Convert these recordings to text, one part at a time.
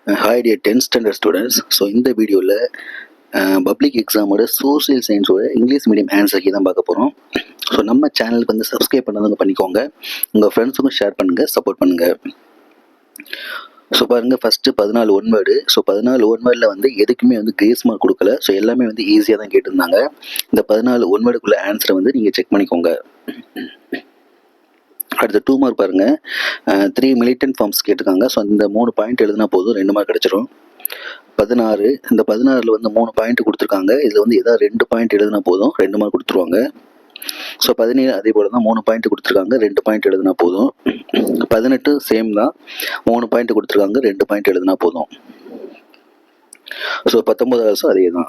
Hi dear 10th standard students. So இந்த வீடியோவில் public எக்ஸாமோட சோசியல் சயின்ஸோட இங்கிலீஷ் மீடியம் ஆன்சர் தான் பார்க்க போகிறோம். ஸோ நம்ம சேனலுக்கு வந்து சப்ஸ்கிரைப் பண்ணாதவங்க பண்ணிக்கோங்க, உங்கள் ஃப்ரெண்ட்ஸுக்கும் ஷேர் பண்ணுங்கள், சப்போர்ட் பண்ணுங்கள். ஸோ பாருங்கள், first 14 one word. So 14 one வேர்டில் வந்து எதுக்குமே வந்து கிரேஸ் மார்க் கொடுக்கல. ஸோ எல்லாமே வந்து ஈஸியாக தான் கேட்டிருந்தாங்க. இந்த 14 ஒன் வேர்டுக்குள்ள ஆன்சரை வந்து நீங்கள் செக் பண்ணிக்கோங்க. அடுத்த 2 மார்க் பாருங்கள், 3 மிலிட்டன்ட் ஃபார்ம்ஸ் கேட்டிருக்காங்க. ஸோ இந்த 3 பாயிண்ட் எழுதினா போதும், 2 மார்க் கிடச்சிரும். 16, இந்த 16ல் வந்து 3 பாயிண்ட் கொடுத்துருக்காங்க. இதில் வந்து ஏதாவது 2 பாயிண்ட் எழுதினா போதும், 2 மார்க் கொடுத்துருவாங்க. ஸோ 17 அதே போல் தான், 3 பாயிண்ட் கொடுத்துருக்காங்க, 2 பாயிண்ட் எழுதினா போதும். 18 சேம் தான், 3 பாயிண்ட் கொடுத்துருக்காங்க, 2 பாயிண்ட் எழுதினா போதும். ஸோ 19 ஆல்சோ அதே தான்.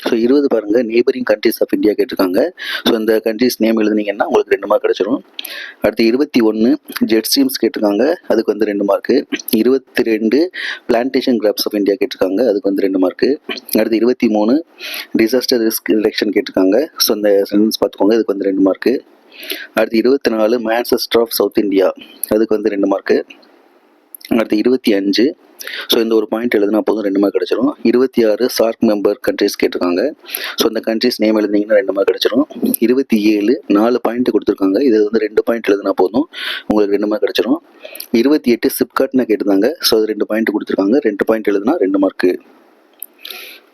ஸோ 20 பாருங்கள், நெய்பரிங் கண்ட்ரிஸ் ஆஃப் இந்தியா கேட்டிருக்காங்க. ஸோ இந்த கண்ட்ரிஸ் நேம் எழுதுனீங்கன்னா உங்களுக்கு 2 மார்க் கிடச்சிரும். அடுத்து 21 ஜெட் ஸ்ட்ரீம்ஸ் கேட்டிருக்காங்க, அதுக்கு வந்து 2 mark. 22 plantation crops of India கேட்டிருக்காங்க, அதுக்கு வந்து 2 மார்க்கு. அடுத்து 23 டிசாஸ்டர் ரிஸ்க் ரிடக்ஷன் கேட்டிருக்காங்க. ஸோ இந்த சென்டென்ஸ் பார்த்துக்கோங்க, இதுக்கு வந்து 2 மார்க்கு. அடுத்து 24 மான்செஸ்டர் ஆஃப் சவுத் இந்தியா, அதுக்கு வந்து 2 மார்க்கு. அடுத்து 25, ஸோ இந்த ஒரு பாயிண்ட் எழுதினா போதும், 2 மார்க் கிடச்சிரும். 26 சார்க் மெம்பர் கண்ட்ரிஸ் கேட்டிருக்காங்க. ஸோ இந்த கண்ட்ரிஸ் நேம் எழுதினீங்கன்னா 2 மார்க் கிடச்சிரும். 27 4 பாயிண்ட் கொடுத்துருக்காங்க, இது வந்து 2 பாயிண்ட் எழுதினா போதும், உங்களுக்கு 2 மார்க் கிடச்சிரும். 28 சிப்காட்னா கேட்டிருந்தாங்க. ஸோ அது 2 பாயிண்ட் கொடுத்துருக்காங்க, 2 பாயிண்ட் எழுதினா 2 மார்க்கு.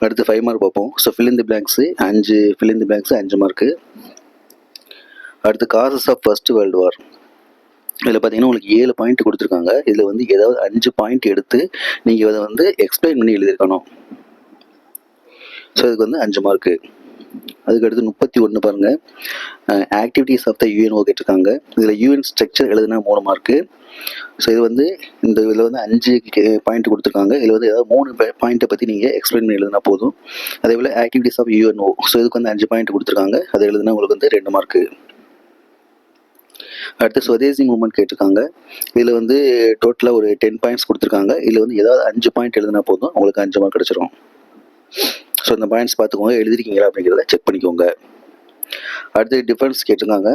அடுத்து 5 மார்க் பார்ப்போம். So fill in the blanks 5 fill in the blanks 5 mark. அடுத்து causes of first world war, இதில் பார்த்தீங்கன்னா உங்களுக்கு 7 பாயிண்ட் கொடுத்துருக்காங்க. இதில் வந்து ஏதாவது 5 பாயிண்ட் எடுத்து நீங்கள் அதை வந்து எக்ஸ்பிளைன் பண்ணி எழுதியிருக்கணும். ஸோ இதுக்கு வந்து 5 மார்க்கு. அதுக்கடுத்து 31 பாருங்கள், ஆக்டிவிட்டீஸ் ஆஃப் த யூஎன்ஓ கேட்டிருக்காங்க. இதில் யூஎன் ஸ்ட்ரக்சர் எழுதுனா 3 மார்க்கு. ஸோ இது வந்து இந்த இதில் வந்து 5 பாயிண்ட் கொடுத்துருக்காங்க. இதில் வந்து ஏதாவது 3 பாயிண்ட்டை பற்றி நீங்கள் எக்ஸ்பிளைன் பண்ணி எழுதினா போதும். அதே போல் ஆக்டிவிட்டீஸ் ஆஃப் யூஎன்ஓ, ஸோ இதுக்கு வந்து 5 பாயிண்ட் கொடுத்துருக்காங்க, அதை எழுதுனா உங்களுக்கு வந்து 2 மார்க்கு. அடுத்து சுதேசி மூவ்மெண்ட் கேட்டிருக்காங்க. இதில் வந்து டோட்டலாக ஒரு 10 பாயிண்ட்ஸ் கொடுத்துருக்காங்க. இதில் வந்து ஏதாவது 5 பாயிண்ட் எழுதினா போதும், உங்களுக்கு 5 மார்க் கிடச்சிரும். ஸோ இந்த பாயிண்ட்ஸ் பார்த்துக்கோங்க, எழுதிருக்கீங்களா அப்படிங்கிறத செக் பண்ணிக்கோங்க. அடுத்து டிஃபரன்ஸ் கேட்டிருக்காங்க.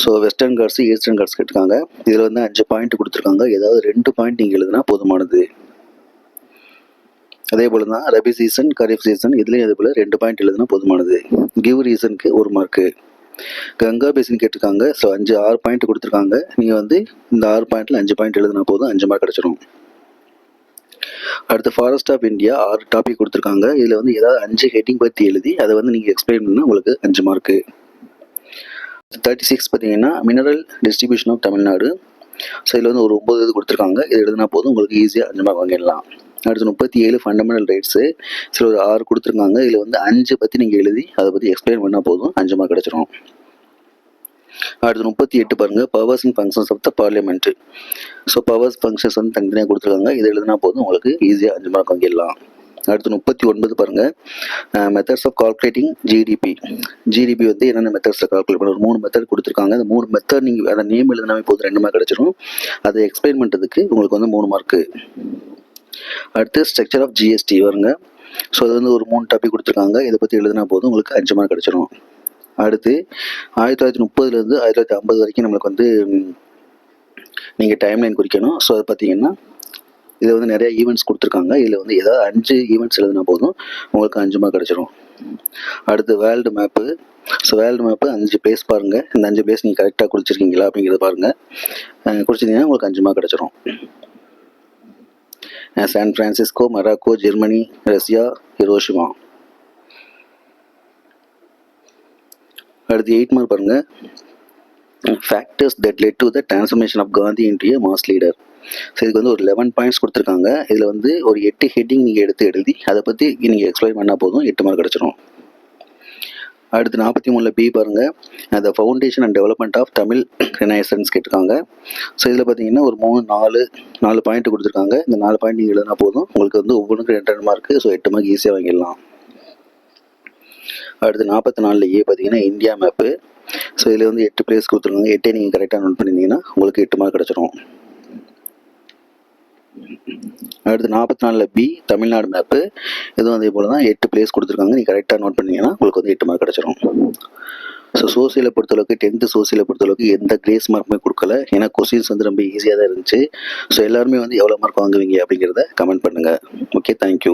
So Western Ghats Eastern Ghats கேட்டிருக்காங்க. இதில் வந்து 5 பாயிண்ட் கொடுத்துருக்காங்க, ஏதாவது 2 பாயிண்ட் நீங்கள் எழுதினா போதுமானது. அதே போல் தான் ரபி சீசன் கரீஃப் சீசன், இதுலேயும் அதே போல் 2 பாயிண்ட் எழுதினா போதுமானது. கிவ் ரீசனுக்கு 1 மார்க்கு. கங்கா பேசின் கேட்டிருக்காங்க. ஸோ 6 பாயிண்ட் கொடுத்துருக்காங்க. நீங்கள் வந்து இந்த 6 பாயிண்ட்டில் 5 பாயிண்ட் எழுதினா போதும், 5 மார்க் கிடச்சிரும். அடுத்து ஃபாரஸ்ட் ஆஃப் இந்தியா 6 டாபிக் கொடுத்துருக்காங்க. இதில் வந்து ஏதாவது 5 ஹெட்டிங் பற்றி எழுதி அதை வந்து நீங்கள் எக்ஸ்பிளைன் பண்ணால் உங்களுக்கு 5 மார்க்கு. 36 பார்த்தீங்கன்னா mineral distribution of Tamil Nadu. So இதில் வந்து ஒரு 9 இது கொடுத்துருக்காங்க, இது எழுதினா போதும், உங்களுக்கு ஈஸியாக 5 மார்க் வாங்கிடலாம். அடுத்து 37 ஃபண்டமெண்டல் ரைட்ஸு. சில ஒரு 6 கொடுத்துருக்காங்க. இதில் வந்து 5 பற்றி நீங்கள் எழுதி அதை பற்றி எக்ஸ்பிளைன் பண்ணால் போதும், 5 மார்க் கிடச்சிரும். அடுத்து 38 பாருங்கள், powers and functions of the parliament. So powers functions வந்து தனித்தனியாக கொடுத்துருக்காங்க, இது எழுதினா போதும், உங்களுக்கு ஈஸியாக 5 மார்க் வாங்கிடலாம். அடுத்து 39 பாருங்கள், methods of calculating GDP. GDP வந்து என்னென்ன மெத்தட்ஸில் கால்குலேட் பண்ண, ஒரு 3 மெத்தட் கொடுத்துருக்காங்க. அந்த 3 மெத்தட் நீங்கள் அதை நேம் எழுதினாவே போதும், 2 மார்க் கிடச்சிரும். அதை எக்ஸ்பிளைன் பண்ணுறதுக்கு உங்களுக்கு வந்து 3 மார்க்கு. அடுத்து ஸ்ட்ரக்சர் ஆஃப் ஜிஎஸ்டி வருங்க. ஸோ அது வந்து ஒரு 3 டாபிக் கொடுத்துருக்காங்க, இதை பற்றி எழுதினா போதும், உங்களுக்கு 5 மார்க் கிடச்சிரும். அடுத்து 1930லேருந்து 1950 வரைக்கும் நம்மளுக்கு வந்து நீங்கள் டைம்லைன் குறிக்கணும். ஸோ அது பார்த்தீங்கன்னா இதில் வந்து நிறைய ஈவெண்ட்ஸ் கொடுத்துருக்காங்க. இதில் வந்து ஏதாவது 5 ஈவெண்ட்ஸ் எழுதினா போதும், உங்களுக்கு 5 மார்க் கிடச்சிரும். அடுத்து world map. So world map 5 place பாருங்கள், இந்த 5 பிளேஸ் நீங்கள் கரெக்டாக குறிச்சிருக்கீங்களா அப்படிங்கிறத பாருங்கள். குறிச்சிருந்தீங்கன்னா உங்களுக்கு 5 மார்க் கிடச்சிரும். San Francisco, Morocco, Germany, Russia, Hiroshima. அடுத்து 8 மார்க் பாருங்கள், factors that led to the transformation of Gandhi into a mass leader. So இதுக்கு வந்து ஒரு 11 பாயிண்ட்ஸ் கொடுத்துருக்காங்க. இதில் வந்து ஒரு 8 ஹெட்டிங் நீங்கள் எடுத்து எழுதி அதை பற்றி நீங்கள் எக்ஸ்பிளைன் பண்ணால் போதும், 8 மார்க் கிடச்சிரும். அடுத்து 43 பி பாருங்கள், the foundation and development of Tamil renaissance கேட்டிருக்காங்க. ஸோ இதில் பார்த்தீங்கன்னா ஒரு 4 பாயிண்ட் கொடுத்துருக்காங்க. இந்த 4 பாயிண்ட் நீங்கள் எழுதினா போதும், உங்களுக்கு வந்து ஒவ்வொன்றுக்கு 2 மார்க்கு. ஸோ 8 மார்க் ஈஸியாக வாங்கிடலாம். அடுத்து 44 ஏ பார்த்தீங்கன்னா இந்தியா மேப்பு. ஸோ இதில் வந்து 8 பிளேஸ் கொடுத்துருக்காங்க, 8 நீங்கள் கரெக்டாக நோட் பண்ணியிருந்தீங்கன்னா உங்களுக்கு 8 மார்க் கிடச்சிரும். அடுத்து 44 பி தமிழ்நாடு மேப்பு. இதுவும் அதே போல் தான், 8 பிளேஸ் கொடுத்துருக்காங்க, நீங்கள் கரெக்டாக நோட் பண்ணிங்கன்னா உங்களுக்கு வந்து 8 மார்க் கிடச்சிரும். ஸோ சோசியலை பொறுத்தளவுக்கு 10th சோசியலை பொறுத்தளவுக்கு எந்த கிரேஸ் மார்க்குமே கொடுக்கல. ஏன்னா கொஸ்டின்ஸ் வந்து ரொம்ப ஈஸியாக தான் இருந்துச்சு. ஸோ எல்லாருமே வந்து எவ்வளோ மார்க் வாங்குவீங்க அப்படிங்கிறத கமெண்ட் பண்ணுங்கள். பண்ணுங்கள். Okay, thank you.